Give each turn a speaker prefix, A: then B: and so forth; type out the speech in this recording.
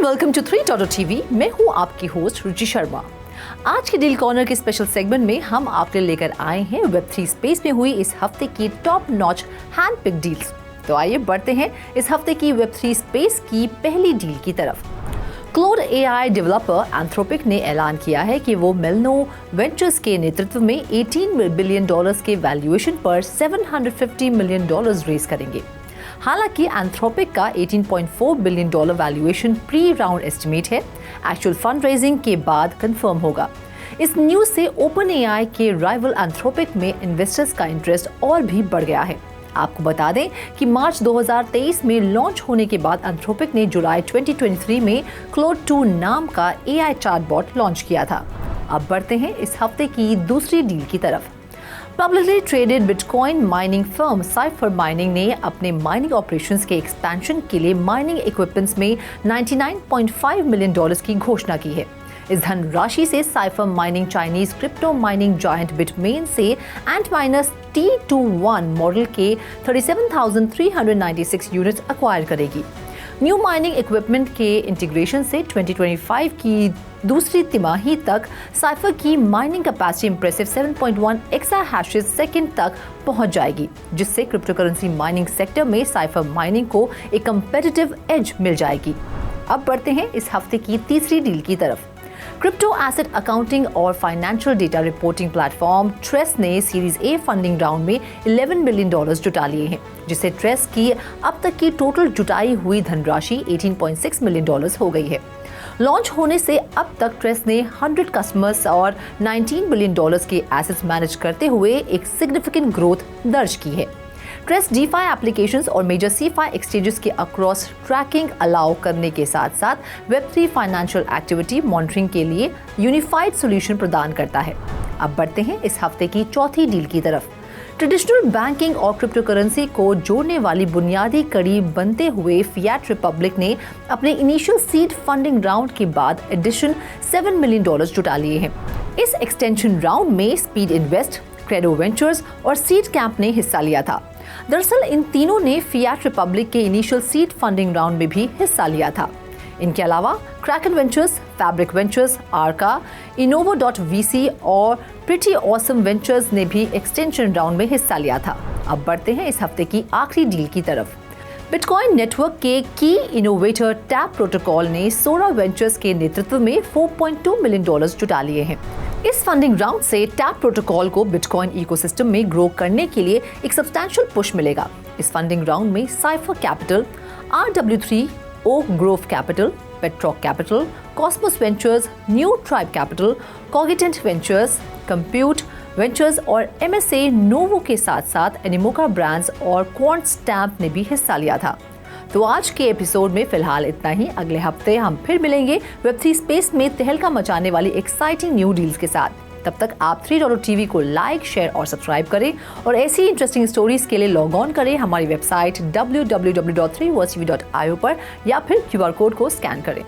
A: Welcome to 3.TV। मैं हूं आपकी होस्ट रुचि शर्मा। आज के डील कॉर्नर के स्पेशल सेगमेंट में हम आपके लिए लेकर आए हैं Web3 स्पेस में हुई इस हफ्ते की top notch hand pick deals. तो आइए बढ़ते हैं इस हफ्ते की Web3 स्पेस की पहली डील की तरफ। क्लोड AI डेवलपर एंथ्रोपिक ने ऐलान किया है कि वो मेलनो वेंचर्स के नेतृत्व में $18 बिलियन के वैल्यूएशन पर $750 मिलियन रेज करेंगे। हालांकि एंथ्रोपिक का $18.4 billion valuation pre round estimate है, एक्चुअल फंड रेजिंग के बाद कंफर्म होगा। इस न्यूज से ओपन AI के राइवल एंथ्रोपिक में इन्वेस्टर्स का इंटरेस्ट और भी बढ़ गया है। आपको बता दें कि मार्च 2023 में लॉन्च होने के बाद एंथ्रोपिक ने जुलाई 2023 में क्लोड 2 नाम का AI चैटबॉट लॉन्च किया था। अब बढ़ते हैं इस हफ्ते की दूसरी डील की तरफ। Publicly traded bitcoin mining firm cipher mining ने अपने माइनिंग ऑपरेशंस के एक्सपेंशन के लिए माइनिंग इक्विपमेंट्स में $99.5 मिलियन की घोषणा की है। इस धनराशि से Cipher mining Chinese crypto mining giant Bitmain से एंटमाइनस T21 मॉडल के 37,396 यूनिट्स एक्वायर करेगी। न्यू माइनिंग इक्विपमेंट के इंटीग्रेशन से 2025 की दूसरी तिमाही तक साइफर की mining capacity impressive 7.1 exa hashes second तक पहुंच जाएगी, जिससे क्रिप्टोकरेंसी माइनिंग सेक्टर में साइफर माइनिंग को एक कंपेटिटिव एज मिल जाएगी। अब बढ़ते हैं इस हफ्ते की तीसरी डील की तरफ। क्रिप्टो एसेट अकाउंटिंग और financial data reporting platform trace ने सीरीज ए फंडिंग राउंड में $11 बिलियन जुटा लिए हैं, जिससे ट्रेस की अब तक की टोटल जुटाई हुई धनराशि $18.6 मिलियन हो गई है। लॉन्च होने से अब तक ट्रेस ने 100 कस्टमर्स और $19 बिलियन के एसेट्स मैनेज करते हुए एक सिग्निफिकेंट ग्रोथ दर्ज की है। ट्रेस DeFi एप्लीकेशंस और मेजर CeFi एक्सचेंजेस के अक्रॉस ट्रैकिंग अलाउ करने के साथ साथ Web3 फाइनेंशियल एक्टिविटी मॉनिटरिंग के लिए यूनिफाइड सॉल्यूशन प्रदान करता है। अब बढ़ते हैं इस हफ्ते की चौथी डील की तरफ। ट्रेडिशनल बैंकिंग और क्रिप्टोकरेंसी को जोड़ने वाली बुनियादी कड़ी बनते हुए फिएट रिपब्लिक ने अपने इनिशियल सीड फंडिंग राउंड के बाद एडिशन $7 मिलियन जुटा लिए हैं। इस एक्सटेंशन राउंड में स्पीड इन्वेस्ट, क्रेडो वेंचर्स और सीड कैंप ने हिस्सा लिया था। दरअसल इन तीनों ने फिएट रिपब्लिक के इनिशियल सीड फंडिंग राउंड में भी हिस्सा लिया था। इनके अलावा क्रैकन वेंचर्स, फैब्रिक वेंचर्स, आर्का, इनोवो.vc और प्रिटी ऑसम वेंचर्स ने भी एक्सटेंशन राउंड में हिस्सा लिया था। अब बढ़ते हैं इस हफ्ते की आखिरी डील की तरफ। बिटकॉइन नेटवर्क के की इनोवेटर टैप प्रोटोकॉल ने सोरा वेंचर्स के नेतृत्व में $4.2 मिलियन जुटा लिए हैं। इस फंडिंग राउंड से टैप प्रोटोकॉल को बिटकॉइन इकोसिस्टम में ग्रो करने के लिए एक सब्सटैंशियल पुश मिलेगा। इस फंडिंग राउंड में Cipher Capital, RW3, Oak Grove Capital, Petrock Capital, Cosmos Ventures, New Tribe Capital, Cogitent Ventures, Compute Ventures और MSA नोवो के साथ साथ एनिमोका ब्रांड्स और क्वांट स्टैम्प ने भी हिस्सा लिया था। तो आज के एपिसोड में फिलहाल इतना ही। अगले हफ्ते हम फिर मिलेंगे Web3 स्पेस में तहलका मचाने वाली एक्साइटिंग न्यू डील्स के साथ। तब तक आप 3.TV को लाइक, शेयर और सब्सक्राइब करें और ऐसी इंटरेस्टिंग स्टोरीज के लिए लॉग ऑन करें हमारी वेबसाइट www.3.tv.io पर या फिर QR कोड को स्कैन करें।